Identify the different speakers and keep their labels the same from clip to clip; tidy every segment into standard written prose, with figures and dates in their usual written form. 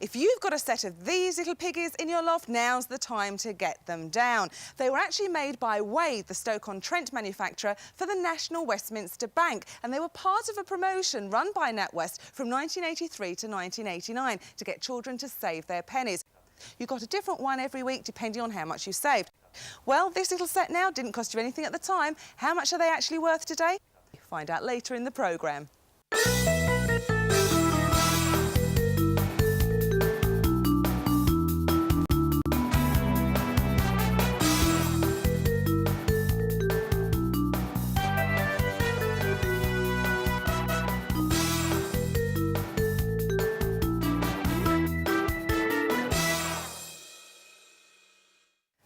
Speaker 1: If you've got a set of these little piggies in your loft, now's the time to get them down. They were actually made by Wade, the Stoke-on-Trent manufacturer, for the National Westminster Bank, and they were part of a promotion run by NatWest from 1983 to 1989 to get children to save their pennies. You got a different one every week depending on how much you saved. Well, this little set now didn't cost you anything at the time. How much are they actually worth today? Find out later in the programme.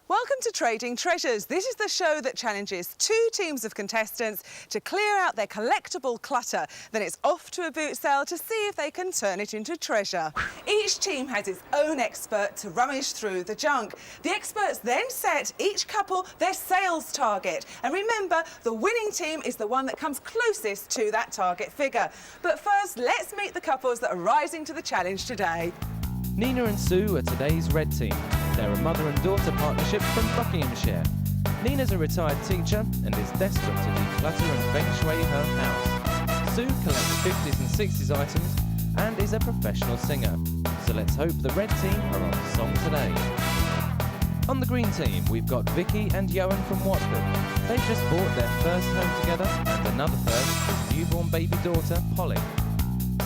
Speaker 1: Welcome to Trading Treasures. This is the show that challenges two teams of contestants to clear out their collectible clutter. Then it's off to a boot sale to see if they can turn it into treasure. Each team has its own expert to rummage through the junk. The experts then set each couple their sales target. And remember, the winning team is the one that comes closest to that target figure. But first, let's meet the couples that are rising to the challenge today.
Speaker 2: Nina and Sue are today's red team. They're a mother and daughter partnership from Buckinghamshire. Nina's a retired teacher and is desperate to declutter and feng shui her house. Sue collects 50s and 60s items and is a professional singer. So let's hope the red team are on song today. On the green team, we've got Vicky and Johan from Watford. They've just bought their first home together and another first, his newborn baby daughter, Polly.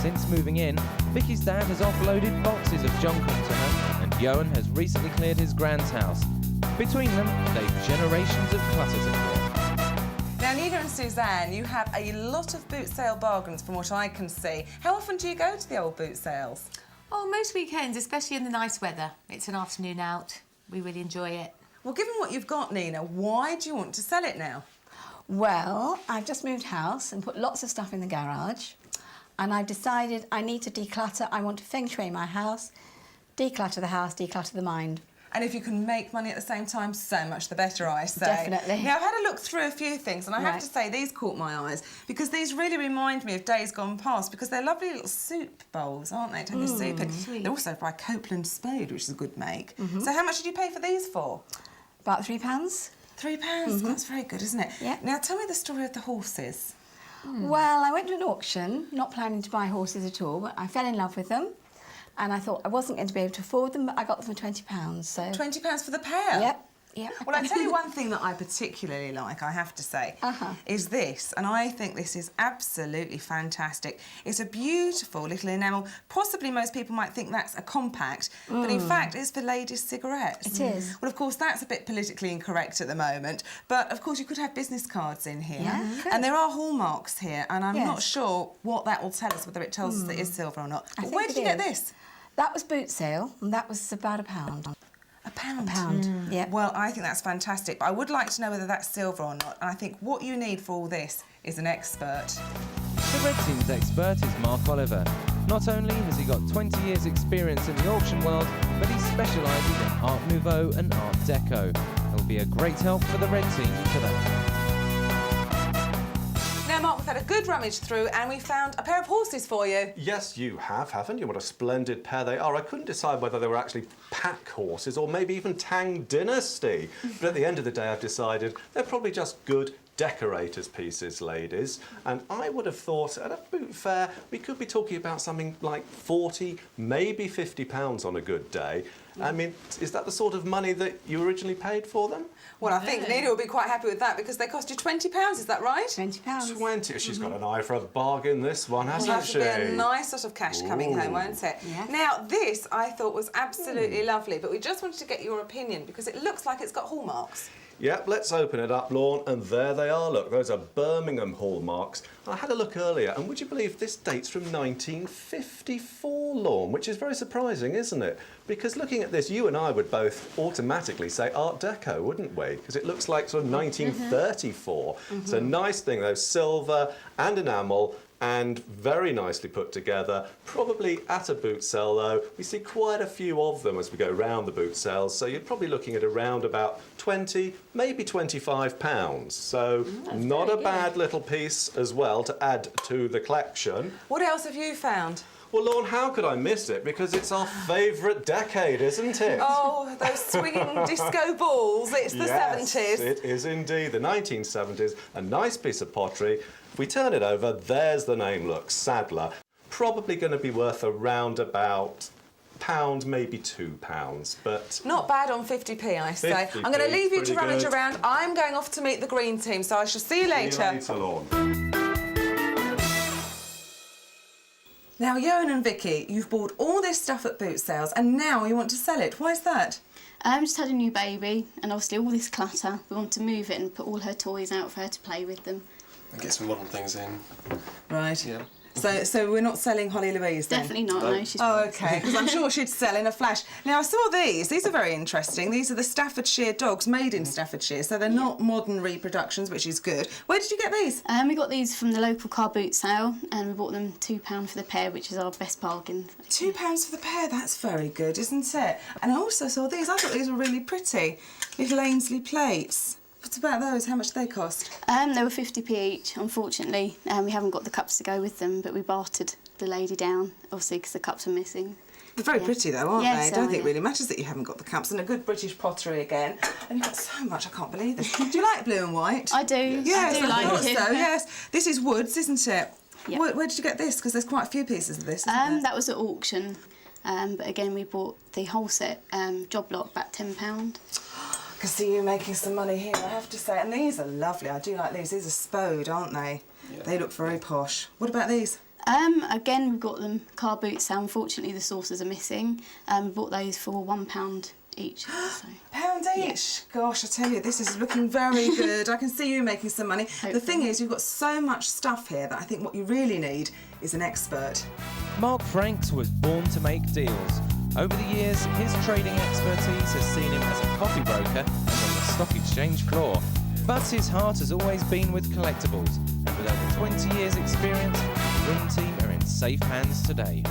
Speaker 2: Since moving in, Vicky's dad has offloaded boxes of junk onto her, and Johan has recently cleared his grand's house. Between them, they've generations of clutter to clear.
Speaker 1: Now, Nina and Suzanne, you have a lot of boot sale bargains from what I can see. How often do you go to the old boot sales?
Speaker 3: Oh, most weekends, especially in the nice weather. It's an afternoon out. We really enjoy it.
Speaker 1: Well, given what you've got, Nina, why do you want to sell it now?
Speaker 4: Well, I've just moved house and put lots of stuff in the garage. And I've decided I need to declutter. I want to feng shui my house, declutter the house, declutter the mind.
Speaker 1: And if you can make money at the same time, so much the better, I say.
Speaker 4: Definitely.
Speaker 1: Now, I've had a look through a few things, and I have to say these caught my eyes because these really remind me of days gone past because they're lovely little soup bowls, aren't they? To have your soup in.
Speaker 3: Sweet.
Speaker 1: They're also by Copeland Spade, which is a good make. So how much did you pay for these for?
Speaker 4: About £3.
Speaker 1: £3. That's very good, isn't it?
Speaker 4: Yeah.
Speaker 1: Now, tell me the story of the horses.
Speaker 4: Well, I went to an auction, not planning to buy horses at all, but I fell in love with them. And I thought I wasn't going to be able to afford them, but I got them for £20, so...
Speaker 1: £20 for the pair?
Speaker 4: Yep. Yeah.
Speaker 1: Well, I tell you one thing that I particularly like, I have to say, is this, and I think this is absolutely fantastic. It's a beautiful little enamel. Possibly most people might think that's a compact, but in fact it's for ladies' cigarettes.
Speaker 4: It is.
Speaker 1: Well, of course, that's a bit politically incorrect at the moment, but of course you could have business cards in here.
Speaker 4: Yeah,
Speaker 1: and there are hallmarks here, and I'm not
Speaker 4: Yes.
Speaker 1: sure what that will tell us, whether it tells us that it is silver or not. But
Speaker 4: think
Speaker 1: where did
Speaker 4: it
Speaker 1: you get
Speaker 4: is.
Speaker 1: this?
Speaker 4: That was boot sale, and that was about £1.
Speaker 1: A pound.
Speaker 4: Yeah.
Speaker 1: Well, I think that's fantastic, but I would like to know whether that's silver or not. And I think what you need for all this is an expert.
Speaker 2: The red team's expert is Mark Oliver. Not only has he got 20 years' experience in the auction world, but he specialises in Art Nouveau and Art Deco. He'll be a great help for the red team today.
Speaker 1: Now, Mark, we've had a good rummage through and we found a pair of horses for you.
Speaker 5: Yes, you have, haven't you? What a splendid pair they are. I couldn't decide whether they were actually pack horses or maybe even Tang Dynasty. But at the end of the day, I've decided they're probably just good decorators' pieces, ladies. And I would have thought at a boot fair, we could be talking about something like 40, maybe £50 on a good day. I mean, is that the sort of money that you originally paid for them?
Speaker 1: Well, I think Nina will be quite happy with that because they cost you £20, is that right?
Speaker 4: £20.
Speaker 5: 20. She's got an eye for a bargain, this one, hasn't
Speaker 1: Well,
Speaker 5: she?
Speaker 1: that'll be a nice sort of cash coming home, won't it?
Speaker 4: Yeah.
Speaker 1: Now, this I thought was absolutely lovely, but we just wanted to get your opinion because it looks like it's got hallmarks.
Speaker 5: Yep, let's open it up, Lorne, and there they are. Look, those are Birmingham hallmarks. I had a look earlier, and would you believe this dates from 1954, Lorne, which is very surprising, isn't it? Because looking at this, you and I would both automatically say Art Deco, wouldn't we? Because it looks like sort of 1934. It's a nice thing, though, silver and enamel, and very nicely put together. Probably at a boot sale, though. We see quite a few of them as we go round the boot sales, so you're probably looking at around about 20, maybe £25. So not a bad little piece as well to add to the collection.
Speaker 1: What else have you found?
Speaker 5: Well, Lorne, how could I miss it? Because it's our favourite decade, isn't it?
Speaker 1: Oh, those swinging disco balls. It's the 70s.
Speaker 5: It is indeed the 1970s. A nice piece of pottery. If we turn it over, there's the name, look, Sadler. Probably going to be worth around about £1, maybe £2, but...
Speaker 1: Not bad on 50p, I say.
Speaker 5: 50p,
Speaker 1: I'm going to leave you to
Speaker 5: pretty
Speaker 1: rummage
Speaker 5: good.
Speaker 1: around. I'm going off to meet the green team, so I shall see you later.
Speaker 5: See you later, Lorne.
Speaker 1: Now, Johan and Vicky, you've bought all this stuff at boot sales and now you want to sell it. Why is that?
Speaker 6: Just had a new baby and obviously all this clutter. We want to move it and put all her toys out for her to play with them.
Speaker 7: And get some modern things in.
Speaker 1: Right.
Speaker 7: Yeah.
Speaker 1: So we're not selling Holly Louise then?
Speaker 6: Definitely not, no. She's
Speaker 1: Oh, OK, because I'm sure she'd sell in a flash. Now, I saw these. These are very interesting. These are the Staffordshire dogs made in Staffordshire, so they're not modern reproductions, which is good. Where did you get these?
Speaker 6: We got these from the local car boot sale and we bought them £2 for the pair, which is our best bargain.
Speaker 1: £2 for the pair. That's very good, isn't it? And I also saw these. I thought these were really pretty. Little Ainsley plates. What about those? How much do they cost?
Speaker 6: They were 50p each, unfortunately. We haven't got the cups to go with them, but we bartered the lady down, obviously, because the cups are missing.
Speaker 1: They're very pretty though, aren't
Speaker 6: Yes,
Speaker 1: they? I don't think it
Speaker 6: yeah.
Speaker 1: really matters that you haven't got the cups. And a good British pottery again. And you've got so much, I can't believe this. Do you like blue and white?
Speaker 6: I do.
Speaker 1: Yes,
Speaker 6: I do like
Speaker 1: thought
Speaker 6: it.
Speaker 1: so, yes. This is Woods, isn't it?
Speaker 6: Yeah.
Speaker 1: Where did you get this? Because there's quite a few pieces of this, isn't there?
Speaker 6: That was at auction, but again we bought the whole set, job lot, about £10.
Speaker 1: I can see you making some money here, I have to say. And these are lovely. I do like these. These are Spode, aren't they?
Speaker 7: Yeah.
Speaker 1: They look very posh. What about these?
Speaker 6: Again, we've got them car boots. So unfortunately, the saucers are missing. We bought those for £1 each. So.
Speaker 1: £1 each? Gosh, I tell you, this is looking very good. I can see you making some money. The thing is, you've got so much stuff here that I think what you really need is an expert.
Speaker 2: Mark Franks was born to make deals. Over the years, his trading expertise has seen him as a coffee broker and on the stock exchange floor. But his heart has always been with collectibles, and with over 20 years' experience, the Green Team are in safe hands today.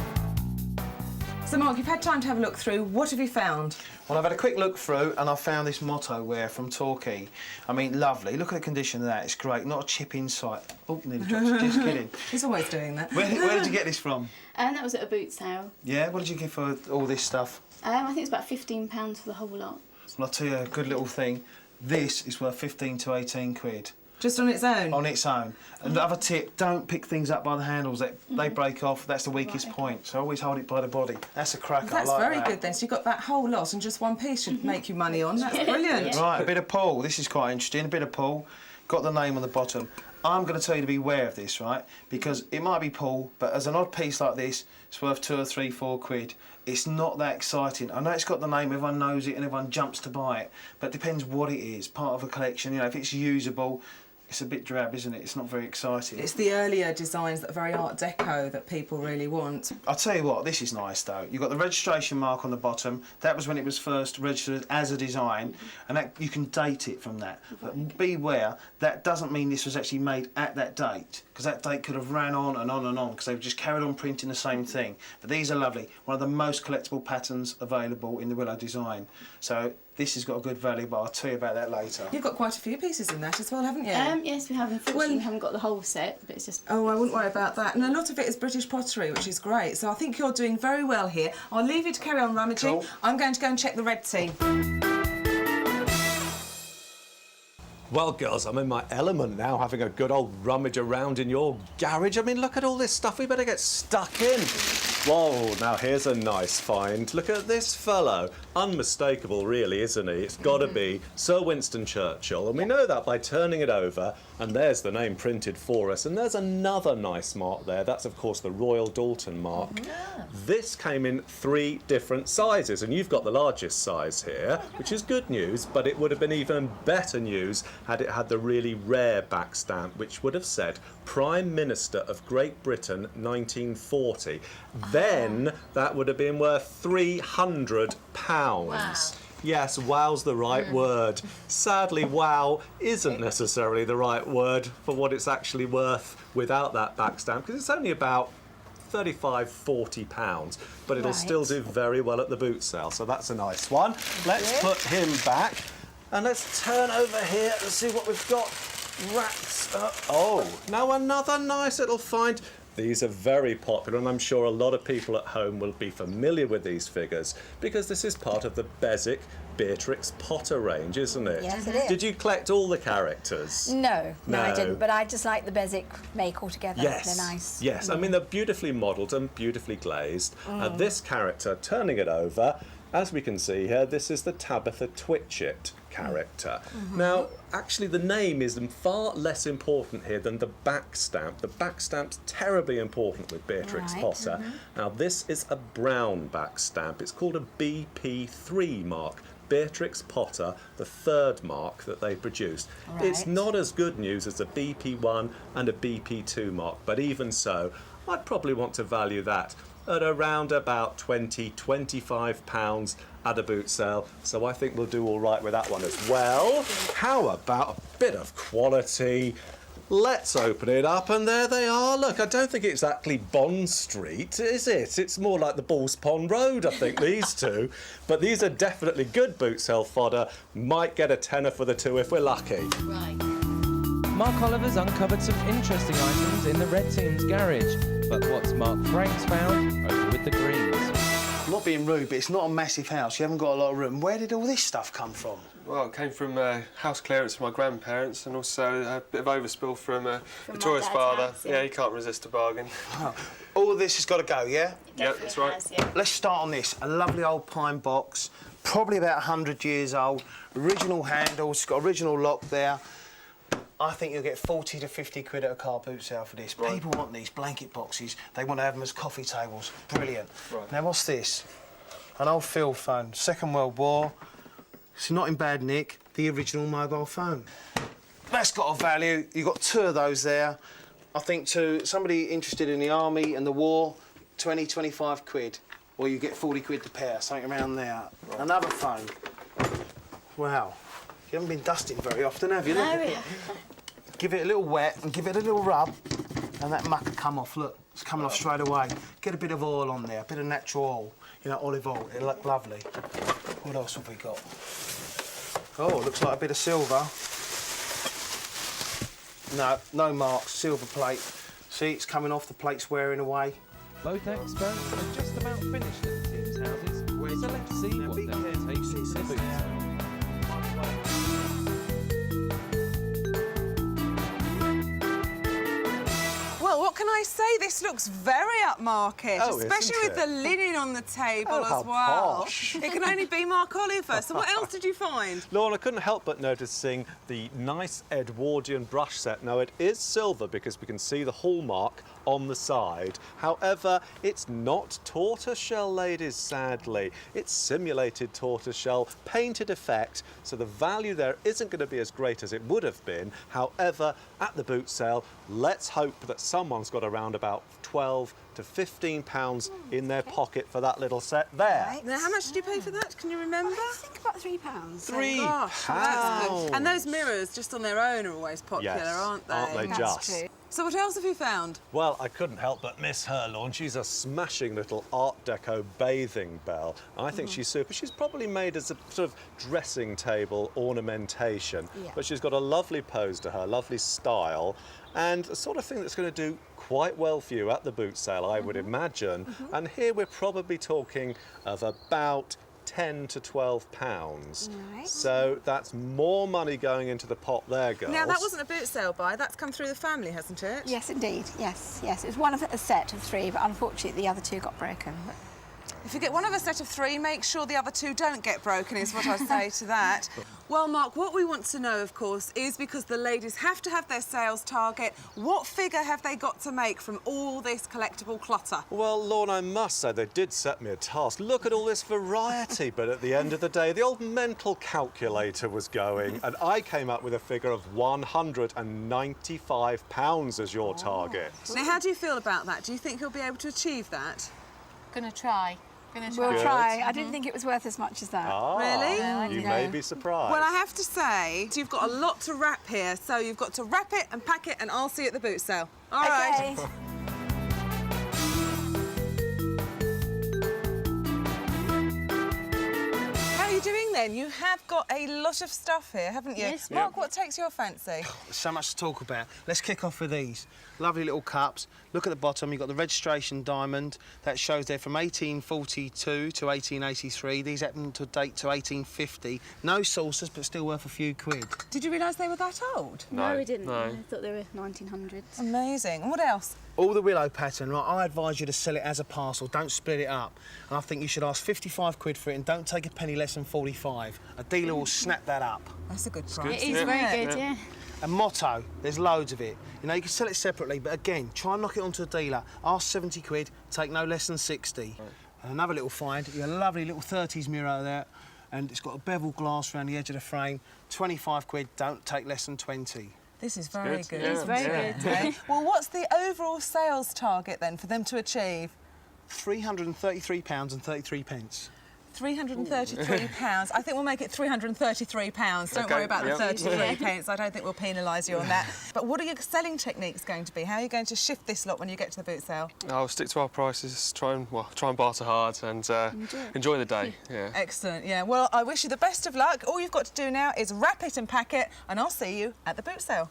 Speaker 1: So, Mark, you've had time to have a look through. What have you found?
Speaker 8: Well, I've had a quick look through and I found this motto wear from Torquay. I mean, lovely. Look at the condition of that. It's great. Not a chip in sight. Oh, nearly dropped. Just kidding.
Speaker 1: He's always doing that.
Speaker 8: Where did you get this from?
Speaker 6: And that was at a boot sale.
Speaker 8: Yeah? What did you give for all this stuff?
Speaker 6: I think it's about £15 for the whole lot.
Speaker 8: Well, I'll tell you a good little thing. This is worth 15 to 18 quid.
Speaker 1: Just on its own?
Speaker 8: On its own. Another tip, don't pick things up by the handles. They break off. That's the weakest point. So always hold it by the body. That's a cracker.
Speaker 1: That's
Speaker 8: I like
Speaker 1: very
Speaker 8: that.
Speaker 1: good then. So you've got that whole lot and just one piece should make you money on. That's brilliant.
Speaker 8: Right, a bit of pull. This is quite interesting. A bit of pull. Got the name on the bottom. I'm going to tell you to be aware of this, right? Because it might be pull, but as an odd piece like this, it's worth 2 or 3, 4 quid. It's not that exciting. I know it's got the name, everyone knows it and everyone jumps to buy it, but it depends what it is. Part of a collection, you know, if it's usable, it's a bit drab, isn't it? It's not very exciting.
Speaker 1: It's the earlier designs that are very Art Deco that people really want.
Speaker 8: I'll tell you what, this is nice though. You've got the registration mark on the bottom. That was when it was first registered as a design, and that you can date it from that. But beware, that doesn't mean this was actually made at that date, because that date could have ran on and on and on, because they've just carried on printing the same thing. But these are lovely. One of the most collectible patterns available in the Willow design. So this has got a good value, but I'll tell you about that later.
Speaker 1: You've got quite a few pieces in that as well, haven't you?
Speaker 6: Yes, we have. Unfortunately, we haven't got the whole set, but it's just...
Speaker 1: Oh, I wouldn't worry about that. And a lot of it is British pottery, which is great. So I think you're doing very well here. I'll leave you to carry on rummaging.
Speaker 8: Cool.
Speaker 1: I'm going to go and check the red team.
Speaker 5: Well, girls, I'm in my element now, having a good old rummage around in your garage. I mean, look at all this stuff. We better get stuck in. Whoa, now here's a nice find. Look at this fellow. Unmistakable, really, isn't he? It's got to be Sir Winston Churchill, and we know that by turning it over, and there's the name printed for us, and there's another nice mark there. That's, of course, the Royal Dalton mark. This came in 3 different sizes, and you've got the largest size here, which is good news, but it would have been even better news had it had the really rare back stamp, which would have said Prime Minister of Great Britain 1940. Then that would have been worth £300.
Speaker 3: Wow.
Speaker 5: Yes, wow's the right word. Sadly, wow isn't necessarily the right word for what it's actually worth without that back stamp, because it's only about £35, £40, but it'll still do very well at the boot sale, so that's a nice one. Let's put him back, and let's turn over here and see what we've got wrapped up. Oh, now another nice little find. These are very popular, and I'm sure a lot of people at home will be familiar with these figures because this is part of the Bezic Beatrix Potter range, isn't it?
Speaker 4: Yes, it is.
Speaker 5: Did you collect all the characters?
Speaker 4: No, I
Speaker 5: No.
Speaker 4: didn't. But I just like the Bezic make altogether.
Speaker 5: Yes.
Speaker 4: They're nice.
Speaker 5: Yes, I mean, they're beautifully modelled and beautifully glazed. This character, turning it over, as we can see here, this is the Tabitha Twitchett character. Now, actually, the name is far less important here than the back stamp. The back stamp's terribly important with Beatrix
Speaker 4: Right,
Speaker 5: Potter. Now, this is a brown back stamp. It's called a BP3 mark. Beatrix Potter, the third mark that they produced. It's
Speaker 4: Right.
Speaker 5: not as good news as a BP1 and a BP2 mark, but even so, I'd probably want to value that at around about £20–25 at a boot sale, so I think we'll do all right with that one as well. How about a bit of quality? Let's open it up, and there they are. Look, I don't think it's exactly Bond Street, is it? It's more like the Balls Pond Road, I think, these two. But these are definitely good boot sale fodder. Might get a tenner for the two if we're lucky.
Speaker 3: Right.
Speaker 2: Mark Oliver's uncovered some interesting items in the red team's garage, but what's Mark Franks found over with the greens?
Speaker 8: I'm not being rude, but it's not a massive house. You haven't got a lot of room. Where did all this stuff come from?
Speaker 7: Well, it came from house clearance from my grandparents, and also a bit of overspill from Victoria's
Speaker 6: Dad's
Speaker 7: father.
Speaker 6: house,
Speaker 7: Yeah, he can't resist a bargain.
Speaker 8: All of this has got to go, yeah?
Speaker 7: Yep, that's right.
Speaker 6: Has, yeah.
Speaker 8: Let's start on this. A lovely old pine box, probably about 100 years old. Original handles, it's got original lock there. I think you'll get 40 to 50 quid at a car boot sale for this.
Speaker 7: Right.
Speaker 8: People want these blanket boxes. They want to have them as coffee tables. Brilliant.
Speaker 7: Right.
Speaker 8: Now, what's this? An old field phone, Second World War. It's not in bad nick. The original mobile phone. That's got a value. You've got two of those there. I think to somebody interested in the army and the war, 20, 25 quid. Or you get 40 quid to pair, something around there. Right. Another phone. Wow. You haven't been dusting very often, have you?
Speaker 6: No,
Speaker 8: Look.
Speaker 6: really.
Speaker 8: Give it a little wet and give it a little rub, and that muck will come off. Look, it's coming off straight away. Get a bit of oil on there, a bit of natural oil, you know, olive oil. It'll look lovely. What else have we got? Oh, looks like a bit of silver. No, no marks, silver plate. See, it's coming off, the plate's wearing away.
Speaker 2: Both experts have just about finished at the team's houses, so let's see what they'll take to the boot sale.
Speaker 1: Well, what can I say? This looks very upmarket,
Speaker 5: Oh,
Speaker 1: especially
Speaker 5: isn't
Speaker 1: with
Speaker 5: it?
Speaker 1: the linen on the table
Speaker 5: Oh, how
Speaker 1: as well.
Speaker 5: posh.
Speaker 1: It can only be Mark Oliver. So what else did you find?
Speaker 5: Lorna, I couldn't help but noticing the nice Edwardian brush set. Now, it is silver because we can see the hallmark on the side. However, it's not tortoiseshell, ladies, sadly. It's simulated tortoiseshell, painted effect, so the value there isn't going to be as great as it would have been. However, at the boot sale, let's hope that someone's got around about £12 to £15 in their pocket for that little set there.
Speaker 4: Right.
Speaker 1: Now, how much did you pay for that? Can you remember?
Speaker 4: I think about £3.
Speaker 5: £3.
Speaker 1: Gosh, that's good. And those mirrors, just on their own, are always popular,
Speaker 5: Yes,
Speaker 1: aren't they?
Speaker 5: aren't they
Speaker 4: That's
Speaker 5: just?
Speaker 4: true.
Speaker 1: So what else have you found?
Speaker 5: Well, I couldn't help but miss her, Lorne. She's a smashing little Art Deco bathing bell. I think she's super. She's probably made as a sort of dressing table ornamentation,
Speaker 4: Yeah.
Speaker 5: but she's got a lovely pose to her, lovely style, and the sort of thing that's going to do quite well for you at the boot sale, I would imagine. And here we're probably talking of about £10 to £12.
Speaker 4: Right.
Speaker 5: So that's more money going into the pot there, girls.
Speaker 1: Now, that wasn't a boot sale buy. That's come through the family, hasn't it?
Speaker 4: Yes, indeed. Yes, yes. It was one of a set of three, but unfortunately the other two got broken. But
Speaker 1: If you get one of a set of three, make sure the other two don't get broken, is what I'd say to that. Well, Mark, what we want to know, of course, is because the ladies have to have their sales target, what figure have they got to make from all this collectible clutter?
Speaker 5: Well, Lorne, I must say they did set me a task. Look at all this variety, but at the end of the day, the old mental calculator was going, and I came up with a figure of £195 as your target.
Speaker 1: Now, how do you feel about that? Do you think you'll be able to achieve that?
Speaker 3: Gonna try.
Speaker 4: we'll
Speaker 5: Good.
Speaker 4: try. I didn't think it was worth as much as that.
Speaker 5: Ah,
Speaker 1: Really?
Speaker 5: You may be surprised.
Speaker 1: Well, I have to say, you've got a lot to wrap here, so you've got to wrap it and pack it, and I'll see you at the boot sale. All right.
Speaker 4: Okay.
Speaker 1: How are you doing then, you have got a lot of stuff here, haven't you?
Speaker 6: Yes.
Speaker 1: Mark, what takes your fancy?
Speaker 8: There's so much to talk about. Let's kick off with these. Lovely little cups. Look at the bottom, you've got the registration diamond. That shows there from 1842 to 1883. These happen to date to 1850. No saucers, but still worth a few quid.
Speaker 1: Did you realise they were that old?
Speaker 6: No, we didn't.
Speaker 7: No.
Speaker 6: I thought they were 1900s.
Speaker 1: Amazing. And what else?
Speaker 8: All the willow pattern, right, I advise you to sell it as a parcel, don't split it up. And I think you should ask 55 quid for it and don't take a penny less than 45. A dealer will snap that up.
Speaker 1: That's a good price.
Speaker 6: It is very good, yeah.
Speaker 8: A motto, there's loads of it. You know, you can sell it separately, but again, try and knock it onto a dealer. Ask 70 quid, take no less than 60. And another little find, your lovely little 30s mirror there, and it's got a bevel glass around the edge of the frame. 25 quid, don't take less than 20.
Speaker 1: This is very
Speaker 7: good.
Speaker 1: good.
Speaker 7: Yeah.
Speaker 6: It's very
Speaker 7: Yeah.
Speaker 6: good.
Speaker 1: Okay. Well, what's the overall sales target then for them to achieve?
Speaker 8: £333.33.
Speaker 1: £333. I think we'll make it £333. Don't
Speaker 7: Okay,
Speaker 1: worry about the
Speaker 7: yep.
Speaker 1: 33 pence. I don't think we'll penalise you on that. But what are your selling techniques going to be? How are you going to shift this lot when you get to the boot sale?
Speaker 7: I'll stick to our prices, try and barter hard and enjoy the day. Yeah.
Speaker 1: Excellent, yeah. Well, I wish you the best of luck. All you've got to do now is wrap it and pack it, and I'll see you at the boot sale.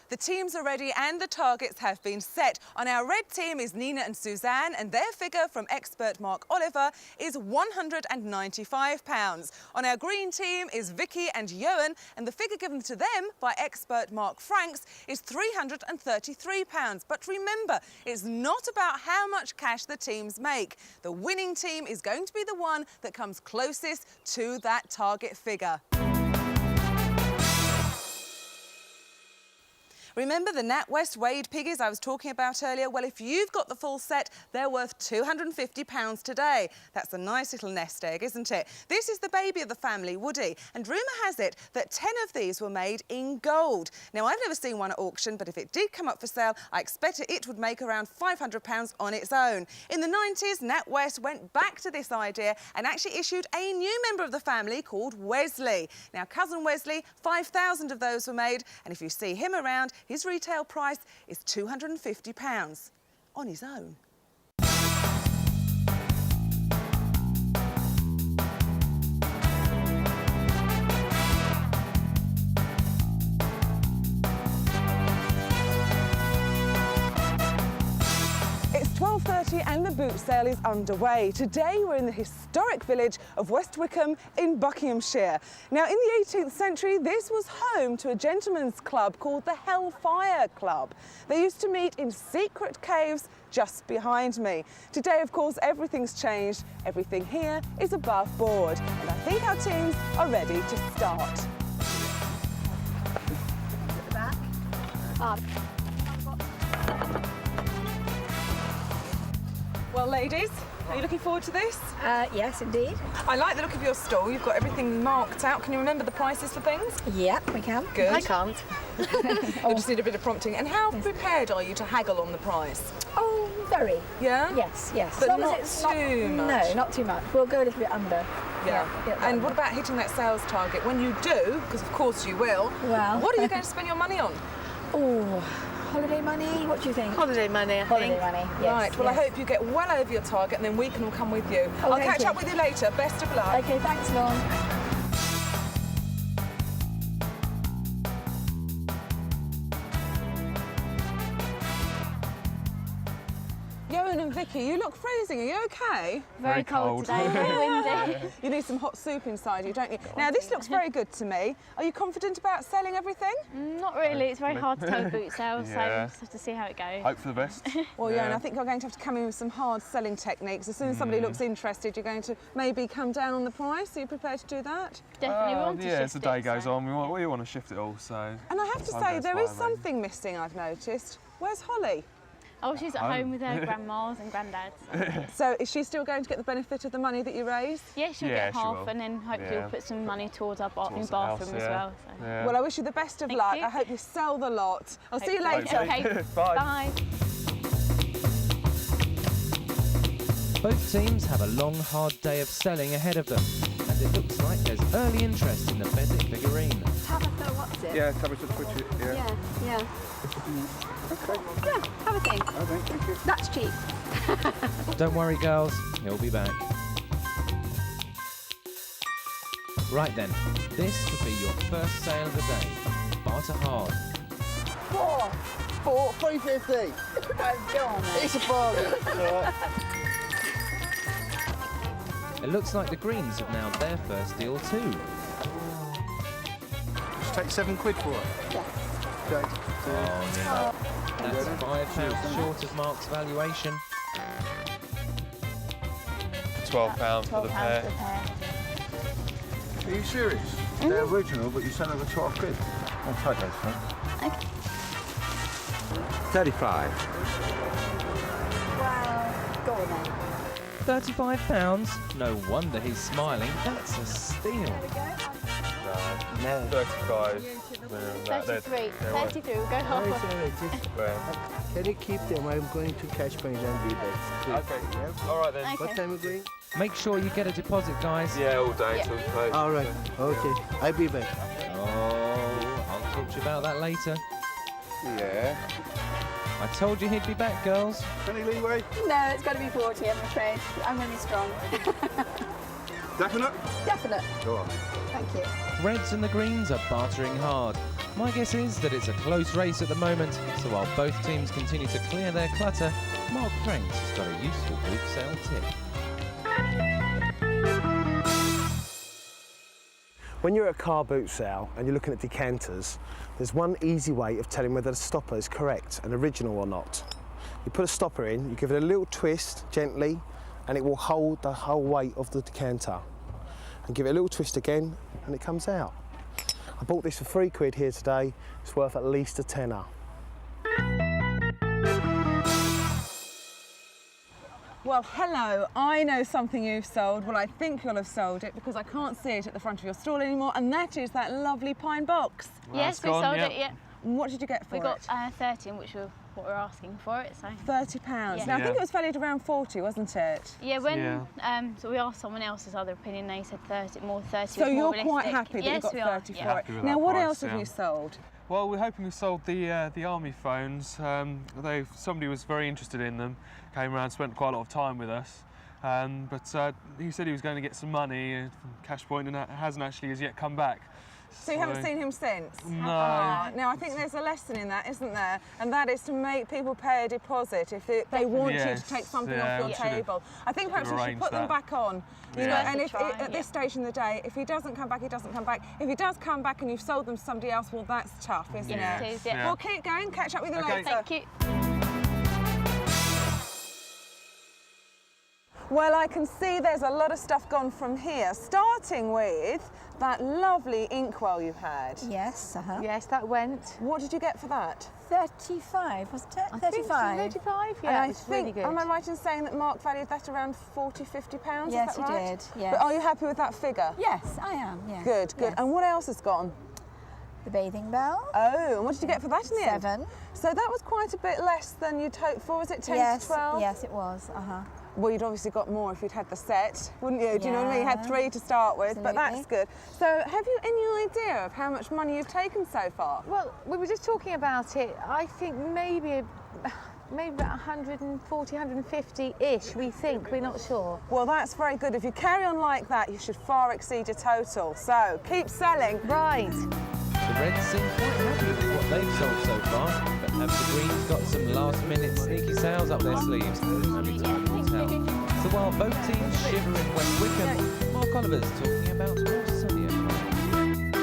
Speaker 1: The teams are ready and the targets have been set. On our red team is Nina and Suzanne, and their figure from expert Mark Oliver is £195. On our green team is Vicky and Johan, and the figure given to them by expert Mark Franks is £333. But remember, it's not about how much cash the teams make. The winning team is going to be the one that comes closest to that target figure. Remember the NatWest Wade piggies I was talking about earlier? Well, if you've got the full set, they're worth £250 today. That's a nice little nest egg, isn't it? This is the baby of the family, Woody, and rumour has it that 10 of these were made in gold. Now, I've never seen one at auction, but if it did come up for sale, I expect it would make around £500 on its own. In the 90s, NatWest went back to this idea and actually issued a new member of the family called Wesley. Now, cousin Wesley, 5,000 of those were made, and if you see him around, his retail price is £250 on his own. It's 12:30 and the boot sale is underway. Today we're in the historic village of West Wickham in Buckinghamshire. Now, in the 18th century, this was home to a gentleman's club called the Hellfire Club. They used to meet in secret caves just behind me. Today, of course, everything's changed. Everything here is above board. And I think our teams are ready to start. Well, ladies, are you looking forward to this?
Speaker 4: Yes, indeed.
Speaker 1: I like the look of your stall. You've got everything marked out. Can you remember the prices for things?
Speaker 4: Yep, we can.
Speaker 1: Good.
Speaker 4: I can't.
Speaker 1: You'll just need a bit of prompting. And how prepared are you to haggle on the price?
Speaker 4: Oh, very.
Speaker 1: Yeah?
Speaker 4: Yes, yes.
Speaker 1: But
Speaker 4: As long
Speaker 1: not
Speaker 4: as it's
Speaker 1: too much.
Speaker 4: No, not too much. We'll go a little bit under.
Speaker 1: Yeah.
Speaker 4: Yeah,
Speaker 1: And what about hitting that sales target? When you do, because of course you will,
Speaker 4: Well.
Speaker 1: what are you going to spend your money on?
Speaker 4: Oh, holiday money? What do you think?
Speaker 9: Holiday money, I
Speaker 4: Holiday
Speaker 9: think.
Speaker 4: money, yes.
Speaker 1: Right, well,
Speaker 4: yes.
Speaker 1: I hope you get well over your target and then we can all come with you.
Speaker 4: Oh,
Speaker 1: I'll
Speaker 4: thank
Speaker 1: catch
Speaker 4: you.
Speaker 1: up with you later. Best of luck.
Speaker 4: OK, thanks, Lorne.
Speaker 1: Johan and Vicky, you look freezing. Are you OK?
Speaker 6: Very cold today, very windy.
Speaker 1: You need some hot soup inside you, don't you? Now, this looks very good to me. Are you confident about selling everything?
Speaker 10: Not really, it's very hard to tell boot sales, so
Speaker 7: Yeah.
Speaker 10: just have to see how it goes.
Speaker 7: Hope for the best.
Speaker 1: Well, Johan, I think you're going to have to come in with some hard selling techniques. As soon as somebody looks interested, you're going to maybe come down on the price. Are you prepared to do that?
Speaker 10: Definitely, we want to
Speaker 7: yeah,
Speaker 10: shift
Speaker 7: as the day
Speaker 10: it,
Speaker 7: goes
Speaker 10: so.
Speaker 7: on, we want to shift it all, so...
Speaker 1: And I have to
Speaker 7: Time
Speaker 1: say,
Speaker 7: goes
Speaker 1: there
Speaker 7: by,
Speaker 1: is
Speaker 7: really.
Speaker 1: something missing, I've noticed. Where's Holly?
Speaker 10: Oh, she's at home with her grandmas and granddads.
Speaker 1: So is she still going to get the benefit of the money that you raised?
Speaker 10: Yeah, she'll
Speaker 7: Yeah,
Speaker 10: get
Speaker 7: she
Speaker 10: half,
Speaker 7: will.
Speaker 10: and then hopefully
Speaker 7: Yeah.
Speaker 10: we'll put some money towards our new
Speaker 7: Towards the house,
Speaker 10: bathroom as
Speaker 7: yeah.
Speaker 10: well. So.
Speaker 7: Yeah.
Speaker 1: Well, I wish you the best of
Speaker 10: Thank
Speaker 1: luck.
Speaker 10: you.
Speaker 1: I hope you sell the lot. I'll see you later.
Speaker 10: Okay,
Speaker 7: Bye.
Speaker 10: bye.
Speaker 2: Both teams have a long, hard day of selling ahead of them, and it looks like there's early interest in the Bezic figurine.
Speaker 4: Tabitha, what's it?
Speaker 11: Yeah, Tabitha Twitch, yeah.
Speaker 4: Yeah, yeah.
Speaker 11: Okay.
Speaker 4: Yeah, have a think.
Speaker 11: Oh, thank you.
Speaker 4: That's cheap.
Speaker 2: Don't worry, girls, he'll be back. Right then, this could be your first sale of the day. Barter hard.
Speaker 11: 350. It's a bargain.
Speaker 2: It looks like the Greens have nailed their first deal too.
Speaker 11: Just take £7 for it.
Speaker 4: Yes.
Speaker 11: Okay.
Speaker 2: Oh no. That's £5 short of Mark's valuation.
Speaker 7: £12 for the pair.
Speaker 11: Are you serious? They're original, but you sent over 12 quid. I'll take those, man.
Speaker 6: Okay.
Speaker 11: 35.
Speaker 4: Well, go on then.
Speaker 2: £35? No wonder he's smiling. That's a steal.
Speaker 11: No.
Speaker 7: 35.
Speaker 10: 33. 33. We'll go halfway.
Speaker 11: Can you keep them? I'm going to catch my and be back.
Speaker 7: Okay. All right then.
Speaker 11: What time are you going?
Speaker 2: Make sure you get a deposit, guys.
Speaker 7: Yeah, all day
Speaker 6: Yeah.
Speaker 7: till close.
Speaker 11: All right. Okay. I'll be back.
Speaker 2: Oh, I'll talk to you about that later.
Speaker 11: Yeah.
Speaker 2: I told you he'd be back, girls.
Speaker 11: Any leeway?
Speaker 4: No, it's got to be 40, I'm afraid. I'm going to be strong.
Speaker 11: Definite?
Speaker 4: Definite.
Speaker 11: Go on.
Speaker 4: Thank you.
Speaker 2: Reds and the Greens are bartering hard. My guess is that it's a close race at the moment, so while both teams continue to clear their clutter, Mark Franks has got a useful boot sale tip.
Speaker 9: When you're at a car boot sale and you're looking at decanters, there's one easy way of telling whether the stopper is correct and original or not. You put a stopper in, you give it a little twist gently, and it will hold the whole weight of the decanter. And give it a little twist again, and it comes out. I bought this for £3 here today. It's worth at least a tenner.
Speaker 1: Well, hello. I know something you've sold. Well, I think you'll have sold it because I can't see it at the front of your stall anymore, and that is that lovely pine box.
Speaker 10: Yes, we sold it, yeah.
Speaker 1: And what did you get for
Speaker 10: We
Speaker 1: it?
Speaker 10: got 13, which was what we're asking for it, so.
Speaker 1: £30.
Speaker 10: Yeah.
Speaker 1: Now, I think it was valued around 40, wasn't it?
Speaker 10: Yeah, so we asked someone else's other opinion, they said 30, more 30
Speaker 1: So
Speaker 10: was more
Speaker 1: you're
Speaker 10: realistic.
Speaker 1: quite happy that
Speaker 10: Yes,
Speaker 1: you got
Speaker 10: we are,
Speaker 1: 30
Speaker 10: yeah.
Speaker 1: for it.
Speaker 7: Happy with
Speaker 1: Now,
Speaker 7: that
Speaker 1: what
Speaker 7: price,
Speaker 1: else have
Speaker 7: yeah.
Speaker 1: you sold?
Speaker 7: Well, we're hoping we sold the army phones. Somebody was very interested in them, came around, spent quite a lot of time with us. But he said he was going to get some money from Cash Point, and hasn't actually as yet come back.
Speaker 1: So you haven't seen him since?
Speaker 7: No.
Speaker 1: Now, I think there's a lesson in that, isn't there? And that is to make people pay a deposit if they want you to
Speaker 7: Yes,
Speaker 1: take something
Speaker 7: yeah,
Speaker 1: off your
Speaker 7: we should've-
Speaker 1: table. I think perhaps we should
Speaker 7: arranged
Speaker 1: put them
Speaker 7: that.
Speaker 1: back on. You
Speaker 7: Yeah.
Speaker 1: know, and
Speaker 10: Worth a
Speaker 1: if
Speaker 10: try,
Speaker 1: at this stage in the day, if he doesn't come back, he doesn't come back. If he does come back and you've sold them to somebody else, well, that's tough, isn't
Speaker 10: Yes,
Speaker 1: it?
Speaker 10: it is, yeah.
Speaker 7: Yeah.
Speaker 1: Well, keep going. Catch up with you
Speaker 7: Okay.
Speaker 1: later.
Speaker 10: Thank you.
Speaker 1: Well, I can see there's a lot of stuff gone from here, starting with that lovely inkwell you had.
Speaker 4: Yes,
Speaker 1: Yes, that went. What did you get for that?
Speaker 4: 35, wasn't it?
Speaker 1: 35.
Speaker 10: 35,
Speaker 1: And
Speaker 10: yeah,
Speaker 1: I
Speaker 10: it's really
Speaker 1: think,
Speaker 10: good.
Speaker 1: am I right in saying that Mark valued that around £40, £50?
Speaker 4: Yes,
Speaker 1: is that
Speaker 4: he
Speaker 1: right?
Speaker 4: did, yes.
Speaker 1: But are you happy with that figure?
Speaker 4: Yes, I am, yes.
Speaker 1: Good, good.
Speaker 4: Yes.
Speaker 1: And what else has gone?
Speaker 4: The bathing bell.
Speaker 1: Oh, and what did you get for that in the end?
Speaker 4: 7.
Speaker 1: So that was quite a bit less than you'd hoped for. Was it 10
Speaker 4: yes,
Speaker 1: to 12?
Speaker 4: Yes, it was,
Speaker 1: Well, you'd obviously got more if you'd had the set, wouldn't you? Do you know what I mean? You had
Speaker 4: Yeah.
Speaker 1: 3 to start with, but that's
Speaker 4: Absolutely.
Speaker 1: good. So have you any idea of how much money you've taken so far?
Speaker 12: Well, we were just talking about it. I think maybe about 140, 150-ish, we think. We're not sure.
Speaker 1: Well, that's very good. If you carry on like that, you should far exceed your total. So keep selling.
Speaker 12: Right.
Speaker 2: The Reds seem quite happy with what they've sold so far, but have the Greens got some last-minute sneaky sales up their sleeves? Only time will tell. So while both teams shiver in West Wickham, Mark Oliver's talking about more sunnier climes.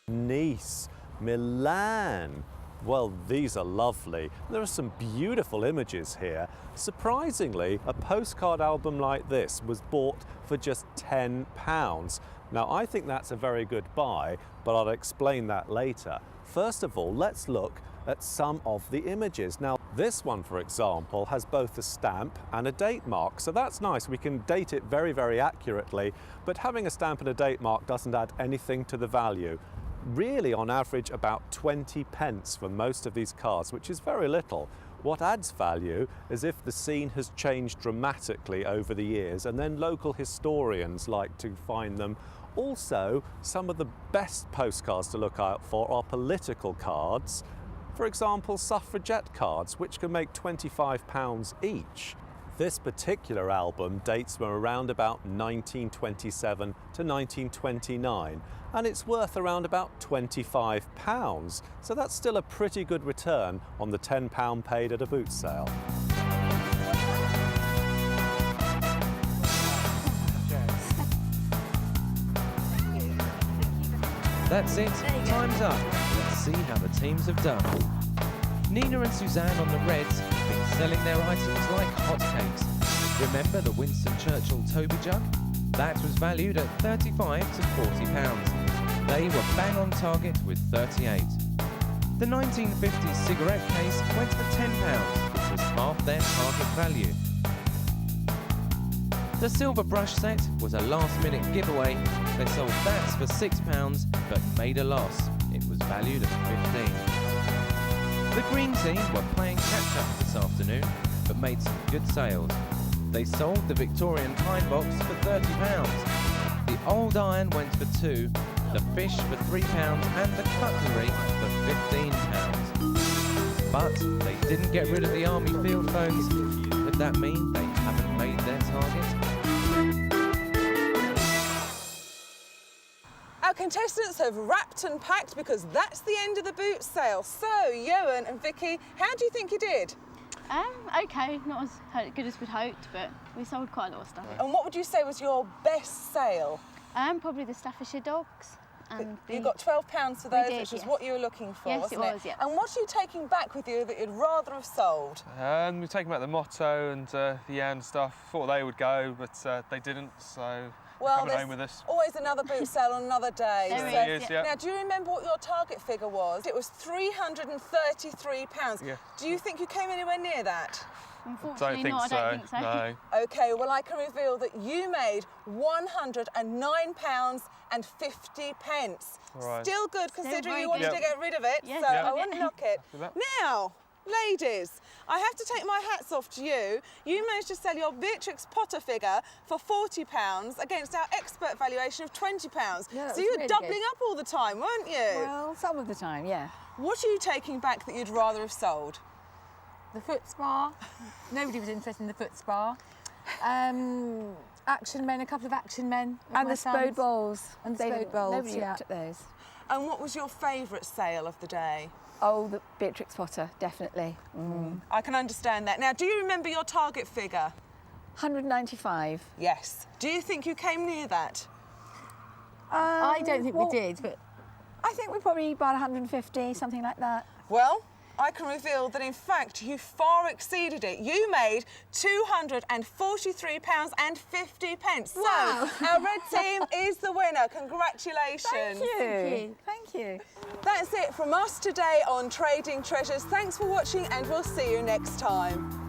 Speaker 5: Nice, Milan. Well, these are lovely. There are some beautiful images here. Surprisingly, a postcard album like this was bought for just £10. Now, I think that's a very good buy, but I'll explain that later. First of all, let's look at some of the images. Now, this one, for example, has both a stamp and a date mark, so that's nice. We can date it very, very accurately, but having a stamp and a date mark doesn't add anything to the value. Really, on average, about 20 pence for most of these cards, which is very little. What adds value is if the scene has changed dramatically over the years, and then local historians like to find them. Also, some of the best postcards to look out for are political cards. For example, suffragette cards, which can make £25 each. This particular album dates from around about 1927 to 1929, and it's worth around about £25. So that's still a pretty good return on the £10 paid at a boot sale.
Speaker 2: That's it, time's up. Let's see how the teams have done. Nina and Suzanne on the Reds have been selling their items like hotcakes. Remember the Winston Churchill Toby jug? That was valued at £35 to £40. They were bang on target with 38. The 1950s cigarette case went for £10, which was half their target value. The silver brush set was a last-minute giveaway. They sold that for £6, but made a loss. It was valued at 15. The green team were playing catch-up this afternoon, but made some good sales. They sold the Victorian pine box for £30. The old iron went for £2, the fish for £3, and the cutlery for £15. But they didn't get rid of the army field phones. Could that mean they haven't made their target?
Speaker 1: Our contestants have wrapped and packed because that's the end of the boot sale. So, Johan and Vicky, how do you think you did?
Speaker 10: Okay, not as good as we'd hoped, but we sold quite a lot of stuff.
Speaker 1: And what would you say was your best sale?
Speaker 10: Probably the Staffordshire dogs. And
Speaker 1: You got £12 for those,
Speaker 10: did,
Speaker 1: which is
Speaker 10: yes.
Speaker 1: what you were looking for,
Speaker 10: Yes,
Speaker 1: wasn't
Speaker 10: it was, yeah.
Speaker 1: And what are you taking back with you that you'd rather have sold?
Speaker 7: We've taken back the motto and the Yan stuff. Thought they would go, but they didn't, so
Speaker 1: Well,
Speaker 7: coming
Speaker 1: there's
Speaker 7: home with us.
Speaker 1: always another boot sale on another day.
Speaker 7: There is, yeah.
Speaker 1: Now, do you remember what your target figure was? It was £333.
Speaker 7: Yeah.
Speaker 1: Do you think you came anywhere near that?
Speaker 10: Unfortunately
Speaker 7: Don't think
Speaker 10: not, I don't think so.
Speaker 7: No.
Speaker 1: OK, well, I can reveal that you made £109.50.
Speaker 7: Right.
Speaker 1: Still good, considering
Speaker 10: very
Speaker 1: you wanted
Speaker 7: good.
Speaker 1: to get rid of it,
Speaker 10: Yeah,
Speaker 1: so
Speaker 10: yeah.
Speaker 1: I wouldn't knock it.
Speaker 7: Do that.
Speaker 1: Now, ladies, I have to take my hats off to you. You managed to sell your Beatrix Potter figure for £40 against our expert valuation of £20.
Speaker 13: Yeah,
Speaker 1: so you were
Speaker 13: really
Speaker 1: doubling
Speaker 13: good.
Speaker 1: up all the time, weren't you?
Speaker 13: Well, some of the time, yeah.
Speaker 1: What are you taking back that you'd rather have sold?
Speaker 12: The foot spa. Nobody was interested in the foot spa. Action men, a couple of action men. with
Speaker 13: And
Speaker 12: my
Speaker 13: the Spode
Speaker 12: sons.
Speaker 13: bowls.
Speaker 12: And the
Speaker 13: David
Speaker 12: Spode bowls,
Speaker 13: Nobody
Speaker 12: yeah.
Speaker 13: looked at those.
Speaker 1: And what was your favourite sale of the day?
Speaker 13: Oh, the Beatrix Potter, definitely.
Speaker 1: I can understand that. Now, do you remember your target figure?
Speaker 13: 195.
Speaker 1: Yes. Do you think you came near that?
Speaker 12: I don't think
Speaker 13: well,
Speaker 12: we did, but
Speaker 13: I think we probably bought 150, something like that.
Speaker 1: Well, I can reveal that in fact you far exceeded it. You made £243.50. So our red team is the winner. Congratulations.
Speaker 13: Thank you. Thank you.
Speaker 1: That's it from us today on Trading Treasures. Thanks for watching and we'll see you next time.